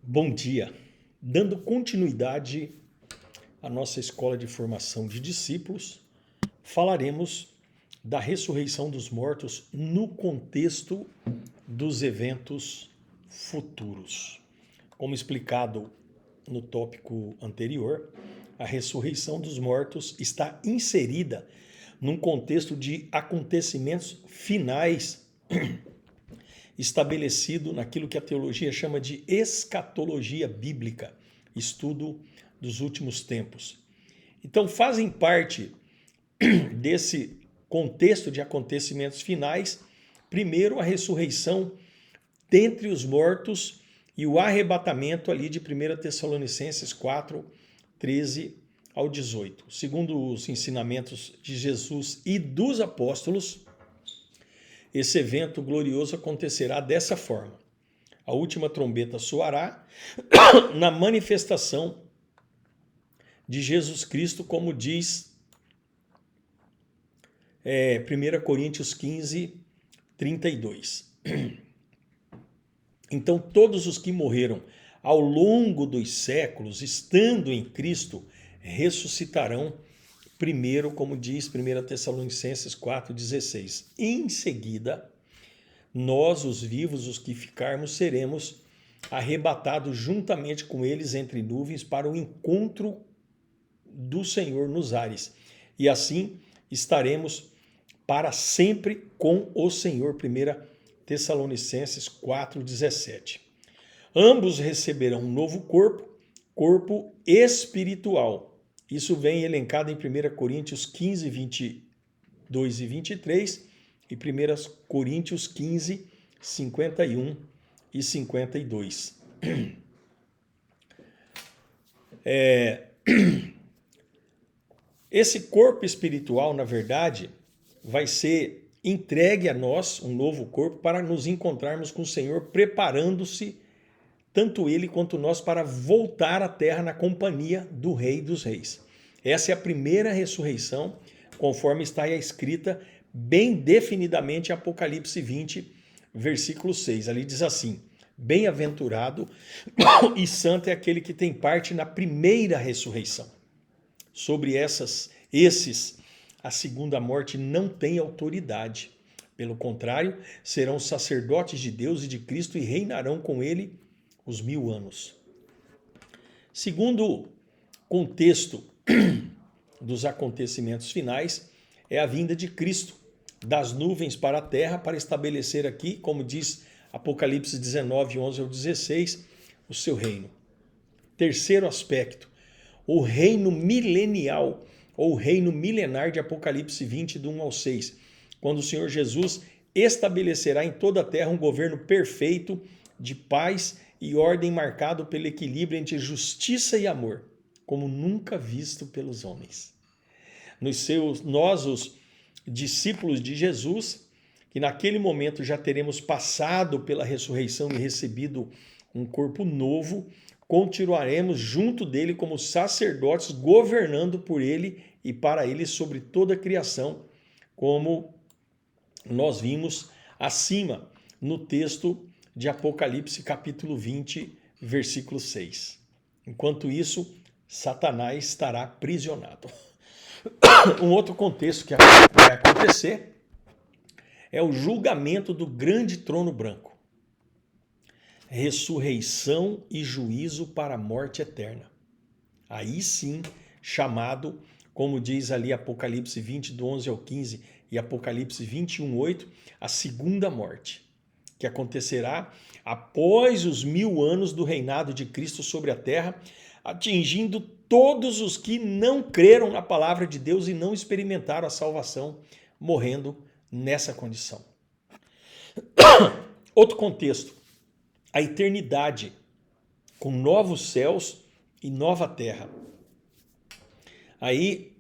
Bom dia. Dando continuidade à nossa escola de formação de discípulos, falaremos da ressurreição dos mortos no contexto dos eventos futuros. Como explicado no tópico anterior, a ressurreição dos mortos está inserida num contexto de acontecimentos finais estabelecido naquilo que a teologia chama de escatologia bíblica, estudo dos últimos tempos. Então, fazem parte desse contexto de acontecimentos finais, primeiro a ressurreição dentre os mortos e o arrebatamento ali de 1 Tessalonicenses 4, 13 ao 18. Segundo os ensinamentos de Jesus e dos apóstolos, esse evento glorioso acontecerá dessa forma. A última trombeta soará na manifestação de Jesus Cristo, como diz 1 Coríntios 15, 32. Então todos os que morreram ao longo dos séculos, estando em Cristo, ressuscitarão primeiro, como diz 1 Tessalonicenses 4,16. Em seguida, nós, os vivos, os que ficarmos, seremos arrebatados juntamente com eles entre nuvens para o encontro do Senhor nos ares. E assim estaremos para sempre com o Senhor. 1 Tessalonicenses 4,17. Ambos receberão um novo corpo, corpo espiritual. Isso vem elencado em 1 Coríntios 15, 22 e 23 e 1 Coríntios 15, 51 e 52. Esse corpo espiritual, na verdade, vai ser entregue a nós, um novo corpo, para nos encontrarmos com o Senhor, preparando-se, tanto ele quanto nós, para voltar à terra na companhia do Rei dos Reis. Essa é a primeira ressurreição, conforme está escrita bem definidamente em Apocalipse 20, versículo 6. Ali diz assim: bem-aventurado e santo é aquele que tem parte na primeira ressurreição. Sobre esses, a segunda morte não tem autoridade. Pelo contrário, serão sacerdotes de Deus e de Cristo e reinarão com ele os 1000 anos. Segundo contexto dos acontecimentos finais, é a vinda de Cristo das nuvens para a terra para estabelecer aqui, como diz Apocalipse 19, 11 ao 16, o seu reino. Terceiro aspecto, o reino milenial ou reino milenar de Apocalipse 20, do 1 ao 6, quando o Senhor Jesus estabelecerá em toda a terra um governo perfeito de paz e ordem marcado pelo equilíbrio entre justiça e amor, como nunca visto pelos homens. Nós, os discípulos de Jesus, que naquele momento já teremos passado pela ressurreição e recebido um corpo novo, continuaremos junto dele como sacerdotes, governando por ele e para ele sobre toda a criação, como nós vimos acima no texto de Apocalipse capítulo 20, versículo 6. Enquanto isso, Satanás estará aprisionado. Um outro contexto que vai acontecer é o julgamento do grande trono branco. Ressurreição e juízo para a morte eterna. Aí sim, chamado, como diz ali Apocalipse 20, do 11 ao 15 e Apocalipse 21, 8, a segunda morte, que acontecerá após os 1000 anos do reinado de Cristo sobre a terra, atingindo todos os que não creram na palavra de Deus e não experimentaram a salvação, morrendo nessa condição. Outro contexto, a eternidade, com novos céus e nova terra. Aí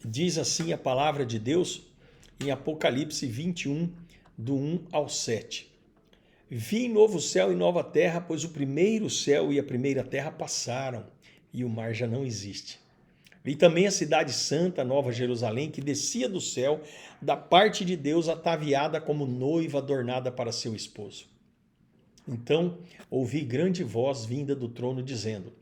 diz assim a palavra de Deus em Apocalipse 21, do 1 ao 7. Vi novo céu e nova terra, pois o primeiro céu e a primeira terra passaram, e o mar já não existe. Vi também a cidade santa, Nova Jerusalém, que descia do céu, da parte de Deus, ataviada como noiva adornada para seu esposo. Então ouvi grande voz vinda do trono dizendo: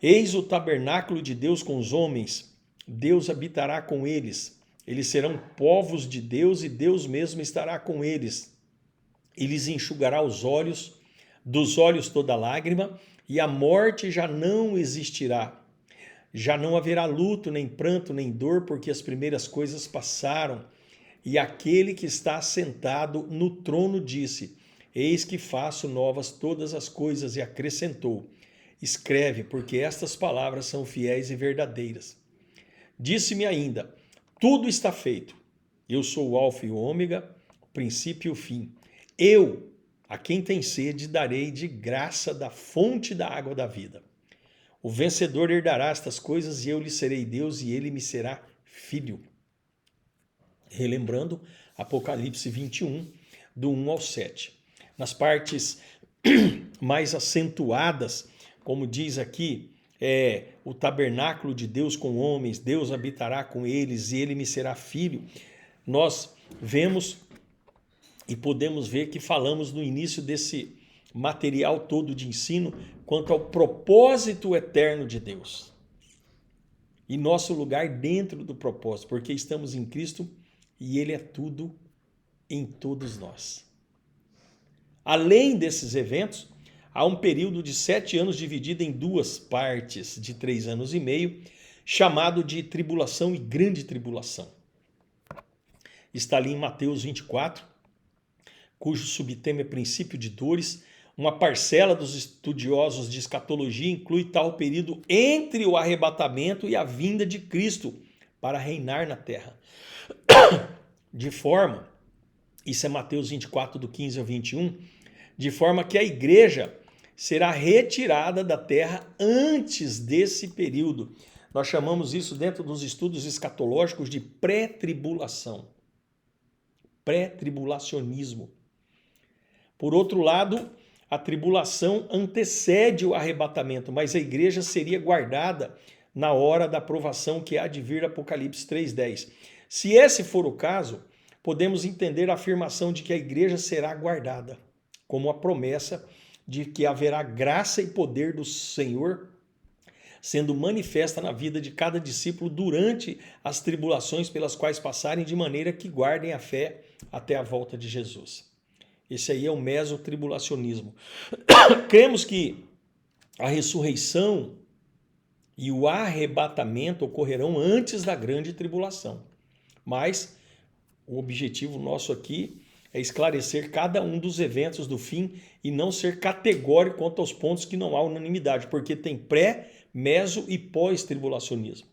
Eis o tabernáculo de Deus com os homens, Deus habitará com eles. Eles serão povos de Deus e Deus mesmo estará com eles. E lhes enxugará os olhos, dos olhos toda lágrima, e a morte já não existirá. Já não haverá luto, nem pranto, nem dor, porque as primeiras coisas passaram. E aquele que está sentado no trono disse: Eis que faço novas todas as coisas, e acrescentou: Escreve, porque estas palavras são fiéis e verdadeiras. Disse-me ainda: Tudo está feito. Eu sou o Alfa e o Ômega, o princípio e o fim. Eu, a quem tem sede, darei de graça da fonte da água da vida. O vencedor herdará estas coisas, e eu lhe serei Deus, e ele me será filho. Relembrando Apocalipse 21, do 1 ao 7. Nas partes mais acentuadas, como diz aqui, o tabernáculo de Deus com homens, Deus habitará com eles e ele me será filho. Nós vemos e podemos ver que falamos no início desse material todo de ensino quanto ao propósito eterno de Deus. E nosso lugar dentro do propósito, porque estamos em Cristo e ele é tudo em todos nós. Além desses eventos, há um período de 7 anos dividido em 2 partes de 3 anos e meio, chamado de tribulação e grande tribulação. Está ali em Mateus 24, cujo subtema é princípio de dores. Uma parcela dos estudiosos de escatologia inclui tal período entre o arrebatamento e a vinda de Cristo para reinar na terra. De forma, isso é Mateus 24, do 15 ao 21, de forma que a igreja será retirada da terra antes desse período. Nós chamamos isso dentro dos estudos escatológicos de pré-tribulação. Pré-tribulacionismo. Por outro lado, a tribulação antecede o arrebatamento, mas a igreja seria guardada na hora da provação que há de vir, Apocalipse 3:10. Se esse for o caso, podemos entender a afirmação de que a igreja será guardada, como a promessa de que haverá graça e poder do Senhor sendo manifesta na vida de cada discípulo durante as tribulações pelas quais passarem, de maneira que guardem a fé até a volta de Jesus. Esse aí é o mesotribulacionismo. Cremos que a ressurreição e o arrebatamento ocorrerão antes da grande tribulação. Mas o objetivo nosso aqui é esclarecer cada um dos eventos do fim e não ser categórico quanto aos pontos que não há unanimidade, porque tem pré, meso e pós-tribulacionismo.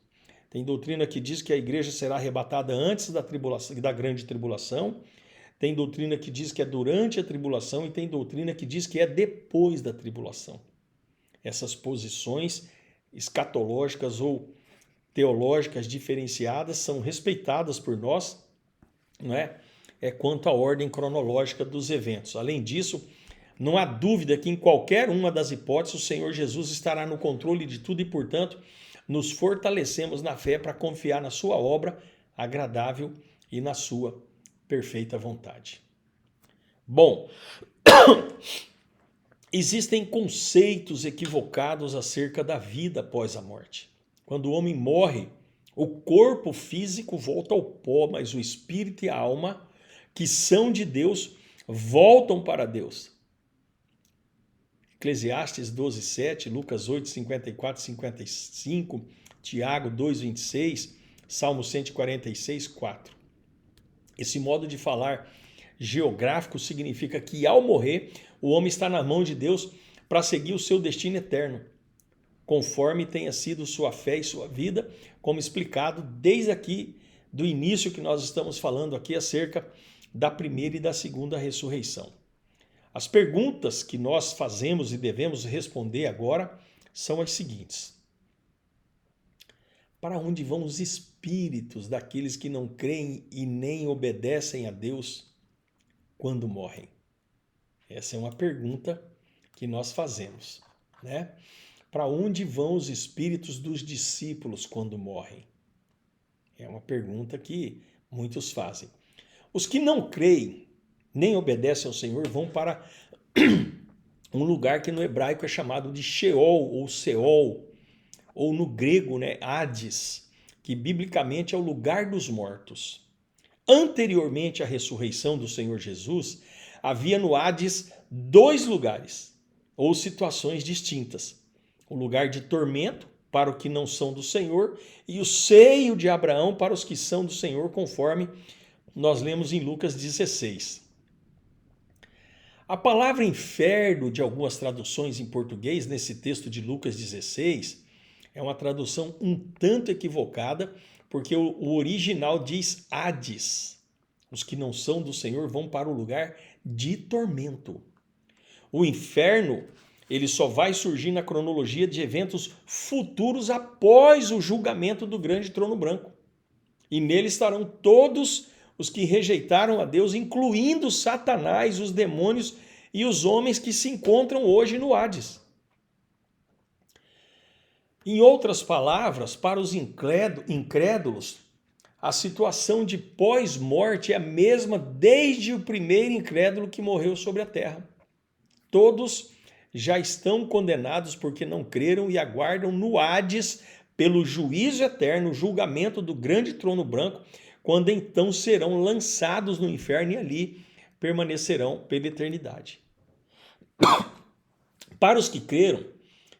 Tem doutrina que diz que a igreja será arrebatada antes da grande tribulação, tem doutrina que diz que é durante a tribulação e tem doutrina que diz que é depois da tribulação. Essas posições escatológicas ou teológicas diferenciadas são respeitadas por nós, não é? Quanto à ordem cronológica dos eventos. Além disso, não há dúvida que em qualquer uma das hipóteses o Senhor Jesus estará no controle de tudo e, portanto, nos fortalecemos na fé para confiar na sua obra agradável e na sua perfeita vontade. Bom, existem conceitos equivocados acerca da vida após a morte. Quando o homem morre, o corpo físico volta ao pó, mas o espírito e a alma, que são de Deus, voltam para Deus. Eclesiastes 12:7, Lucas 8:54 e 55, Tiago 2:26, Salmo 146:4. Esse modo de falar geográfico significa que ao morrer, o homem está na mão de Deus para seguir o seu destino eterno, conforme tenha sido sua fé e sua vida, como explicado desde aqui do início que nós estamos falando aqui acerca da primeira e da segunda ressurreição. As perguntas que nós fazemos e devemos responder agora são as seguintes: para onde vão os espíritos daqueles que não creem e nem obedecem a Deus quando morrem? Essa é uma pergunta que nós fazemos, né? Para onde vão os espíritos dos discípulos quando morrem? É uma pergunta que muitos fazem. Os que não creem nem obedecem ao Senhor vão para um lugar que no hebraico é chamado de Sheol ou Seol, ou no grego, né, Hades, que biblicamente é o lugar dos mortos. Anteriormente à ressurreição do Senhor Jesus, havia no Hades 2 lugares, ou situações distintas. O lugar de tormento para os que não são do Senhor e o seio de Abraão para os que são do Senhor, conforme nós lemos em Lucas 16. A palavra inferno de algumas traduções em português, nesse texto de Lucas 16, é uma tradução um tanto equivocada, porque o original diz Hades. Os que não são do Senhor vão para o lugar de tormento. O inferno, ele só vai surgir na cronologia de eventos futuros após o julgamento do grande trono branco. E nele estarão todos os que rejeitaram a Deus, incluindo Satanás, os demônios e os homens que se encontram hoje no Hades. Em outras palavras, para os incrédulos, a situação de pós-morte é a mesma desde o primeiro incrédulo que morreu sobre a terra. Todos já estão condenados porque não creram e aguardam no Hades pelo juízo eterno, o julgamento do grande trono branco, quando então serão lançados no inferno e ali permanecerão pela eternidade. Para os que creram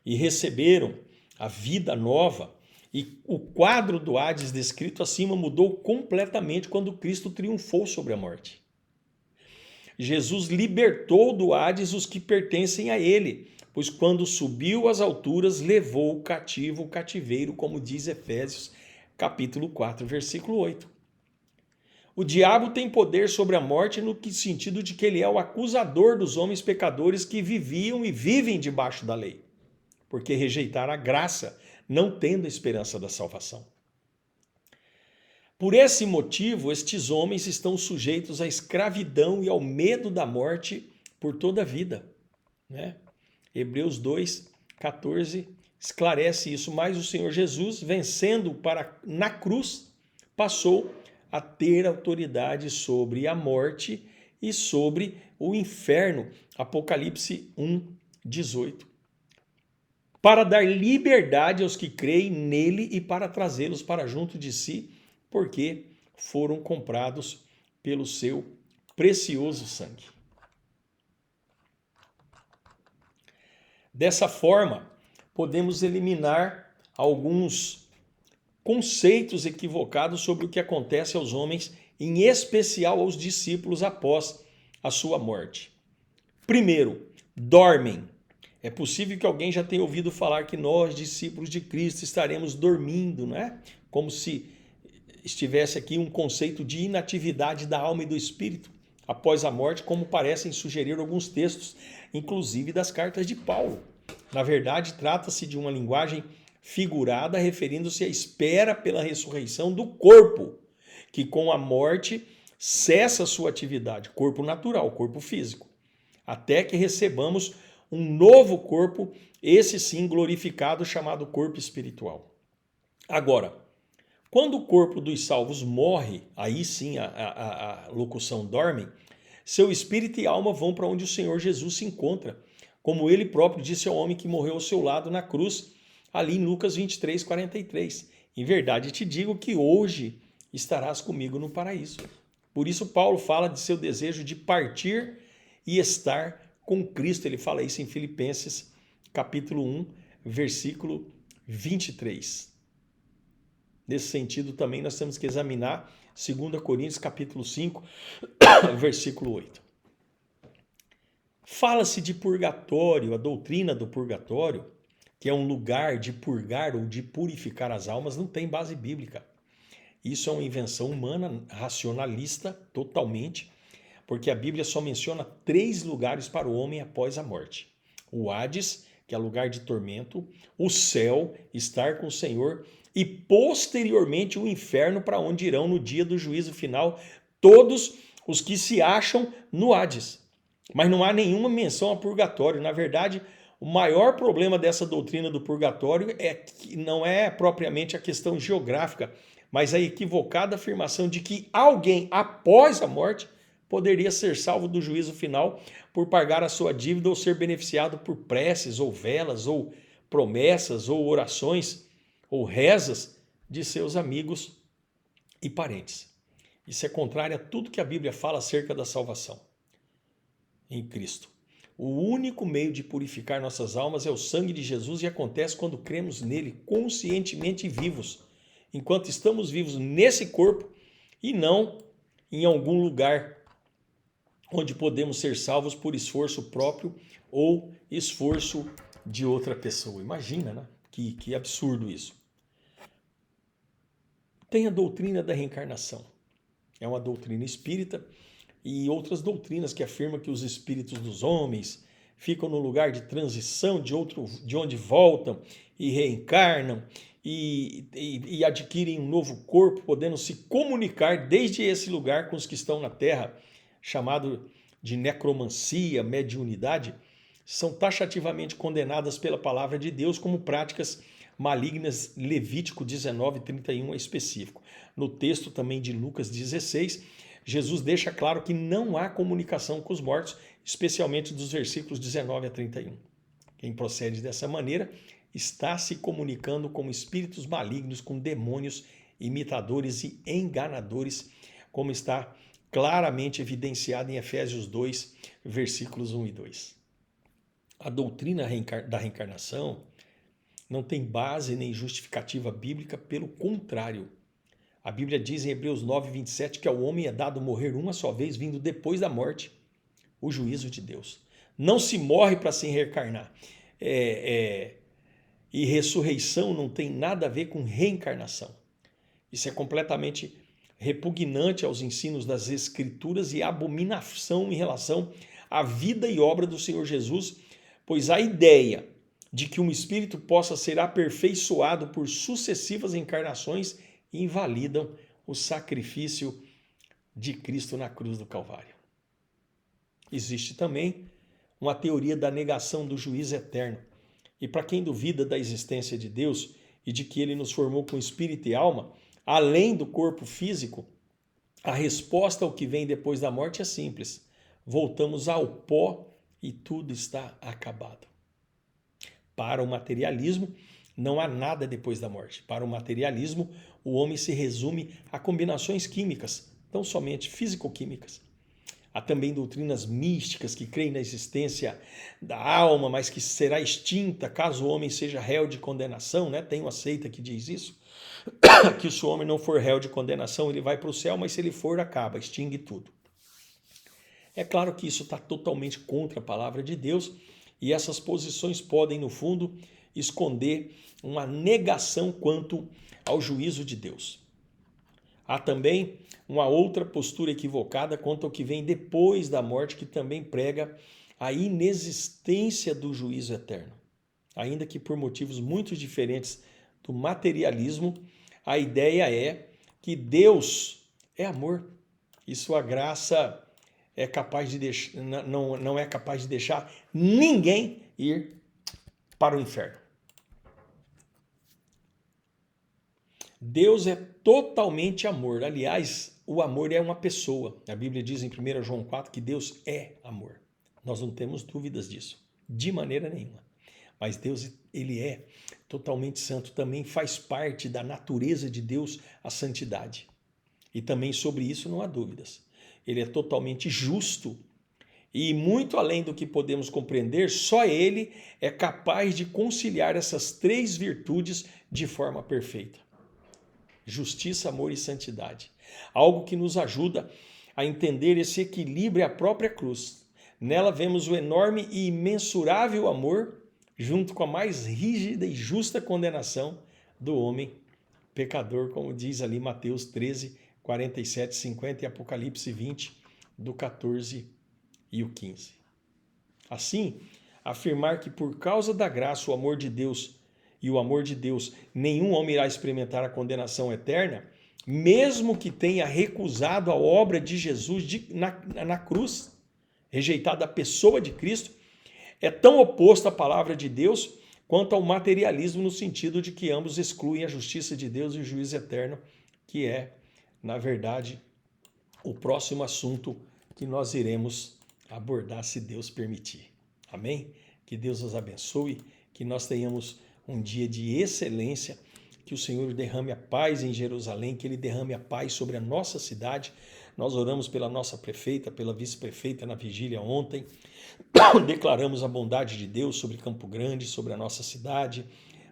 e receberam a vida nova, e o quadro do Hades descrito acima mudou completamente quando Cristo triunfou sobre a morte. Jesus libertou do Hades os que pertencem a ele, pois quando subiu às alturas, levou cativo o cativeiro, como diz Efésios capítulo 4, versículo 8. O diabo tem poder sobre a morte no sentido de que ele é o acusador dos homens pecadores que viviam e vivem debaixo da lei, porque rejeitaram a graça, não tendo a esperança da salvação. Por esse motivo, estes homens estão sujeitos à escravidão e ao medo da morte por toda a vida, né? Hebreus 2, 14 esclarece isso, mas o Senhor Jesus, vencendo na cruz, passou a ter autoridade sobre a morte e sobre o inferno. Apocalipse 1, 18. Para dar liberdade aos que creem nele e para trazê-los para junto de si, porque foram comprados pelo seu precioso sangue. Dessa forma, podemos eliminar alguns conceitos equivocados sobre o que acontece aos homens, em especial aos discípulos após a sua morte. Primeiro, dormem. É possível que alguém já tenha ouvido falar que nós, discípulos de Cristo, estaremos dormindo, não é? Como se estivesse aqui um conceito de inatividade da alma e do espírito após a morte, como parecem sugerir alguns textos, inclusive das cartas de Paulo. Na verdade, trata-se de uma linguagem figurada referindo-se à espera pela ressurreição do corpo, que com a morte cessa sua atividade, corpo natural, corpo físico, até que recebamos um novo corpo, esse sim glorificado, chamado corpo espiritual. Agora, quando o corpo dos salvos morre, aí sim a locução dorme, seu espírito e alma vão para onde o Senhor Jesus se encontra, como ele próprio disse ao homem que morreu ao seu lado na cruz, ali em Lucas 23, 43. Em verdade te digo que hoje estarás comigo no paraíso. Por isso Paulo fala de seu desejo de partir e estar com Cristo. Ele fala isso em Filipenses capítulo 1, versículo 23. Nesse sentido também nós temos que examinar 2 Coríntios capítulo 5, versículo 8. Fala-se de purgatório, a doutrina do purgatório, que é um lugar de purgar ou de purificar as almas, não tem base bíblica. Isso é uma invenção humana, racionalista, totalmente, porque a Bíblia só menciona 3 lugares para o homem após a morte. O Hades, que é lugar de tormento, o céu, estar com o Senhor, e posteriormente o inferno, para onde irão no dia do juízo final todos os que se acham no Hades. Mas não há nenhuma menção a purgatório. Na verdade, o maior problema dessa doutrina do purgatório é que não é propriamente a questão geográfica, mas a equivocada afirmação de que alguém após a morte poderia ser salvo do juízo final por pagar a sua dívida ou ser beneficiado por preces, ou velas, ou promessas, ou orações, ou rezas de seus amigos e parentes. Isso é contrário a tudo que a Bíblia fala acerca da salvação em Cristo. O único meio de purificar nossas almas é o sangue de Jesus e acontece quando cremos nele conscientemente vivos, enquanto estamos vivos nesse corpo e não em algum lugar onde podemos ser salvos por esforço próprio ou esforço de outra pessoa. Imagina, né? Que absurdo isso. Tem a doutrina da reencarnação. É uma doutrina espírita e outras doutrinas que afirmam que os espíritos dos homens ficam no lugar de transição de onde voltam e reencarnam e adquirem um novo corpo, podendo se comunicar desde esse lugar com os que estão na Terra, chamado de necromancia, mediunidade, são taxativamente condenadas pela palavra de Deus como práticas malignas. Levítico 19:31 é específico. No texto também de Lucas 16, Jesus deixa claro que não há comunicação com os mortos, especialmente dos versículos 19 a 31. Quem procede dessa maneira está se comunicando com espíritos malignos, com demônios, imitadores e enganadores, como está claramente evidenciado em Efésios 2, versículos 1 e 2. A doutrina da reencarnação não tem base nem justificativa bíblica, pelo contrário. A Bíblia diz em Hebreus 9:27 que ao homem é dado morrer uma só vez, vindo depois da morte o juízo de Deus. Não se morre para se reencarnar. E ressurreição não tem nada a ver com reencarnação. Isso é completamente repugnante aos ensinos das Escrituras e abominação em relação à vida e obra do Senhor Jesus, pois a ideia de que um espírito possa ser aperfeiçoado por sucessivas encarnações invalidam o sacrifício de Cristo na cruz do Calvário. Existe também uma teoria da negação do juízo eterno. E para quem duvida da existência de Deus e de que ele nos formou com espírito e alma, além do corpo físico, a resposta ao que vem depois da morte é simples. Voltamos ao pó e tudo está acabado. Para o materialismo, não há nada depois da morte. Para o materialismo, o homem se resume a combinações químicas, não somente físico-químicas. Há também doutrinas místicas que creem na existência da alma, mas que será extinta caso o homem seja réu de condenação, né? Tem uma seita que diz isso, que se o homem não for réu de condenação, ele vai para o céu, mas se ele for, acaba, extingue tudo. É claro que isso está totalmente contra a palavra de Deus e essas posições podem, no fundo, esconder uma negação quanto ao juízo de Deus. Há também uma outra postura equivocada quanto ao que vem depois da morte, que também prega a inexistência do juízo eterno. Ainda que por motivos muito diferentes do materialismo, a ideia é que Deus é amor e sua graça é capaz de não é capaz de deixar ninguém ir para o inferno. Deus é totalmente amor. Aliás, o amor é uma pessoa. A Bíblia diz em 1 João 4 que Deus é amor. Nós não temos dúvidas disso, de maneira nenhuma. Mas Deus, ele é totalmente santo, também faz parte da natureza de Deus a santidade. E também sobre isso não há dúvidas. Ele é totalmente justo e muito além do que podemos compreender, só ele é capaz de conciliar essas três virtudes de forma perfeita. Justiça, amor e santidade. Algo que nos ajuda a entender esse equilíbrio é a própria cruz. Nela vemos o enorme e imensurável amor, junto com a mais rígida e justa condenação do homem pecador, como diz ali Mateus 13, 47, 50 e Apocalipse 20, do 14 e o 15. Assim, afirmar que por causa da graça, o amor de Deus e o amor de Deus, nenhum homem irá experimentar a condenação eterna, mesmo que tenha recusado a obra de Jesus na cruz, rejeitado a pessoa de Cristo, é tão oposto à palavra de Deus quanto ao materialismo, no sentido de que ambos excluem a justiça de Deus e o juízo eterno, que é, na verdade, o próximo assunto que nós iremos abordar se Deus permitir. Amém? Que Deus nos abençoe, que nós tenhamos um dia de excelência, que o Senhor derrame a paz em Jerusalém, que Ele derrame a paz sobre a nossa cidade. Nós oramos pela nossa prefeita, pela vice-prefeita na vigília ontem, declaramos a bondade de Deus sobre Campo Grande, sobre a nossa cidade,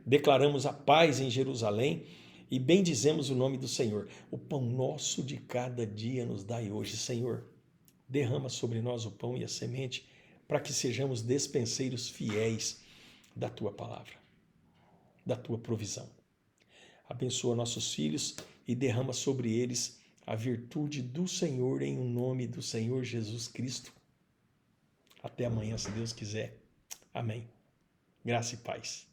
declaramos a paz em Jerusalém e bendizemos o nome do Senhor. O pão nosso de cada dia nos dai hoje, Senhor. Derrama sobre nós o pão e a semente, para que sejamos despenseiros fiéis da Tua palavra, da Tua provisão. Abençoa nossos filhos e derrama sobre eles a virtude do Senhor em nome do Senhor Jesus Cristo. Até amanhã, se Deus quiser. Amém. Graça e paz.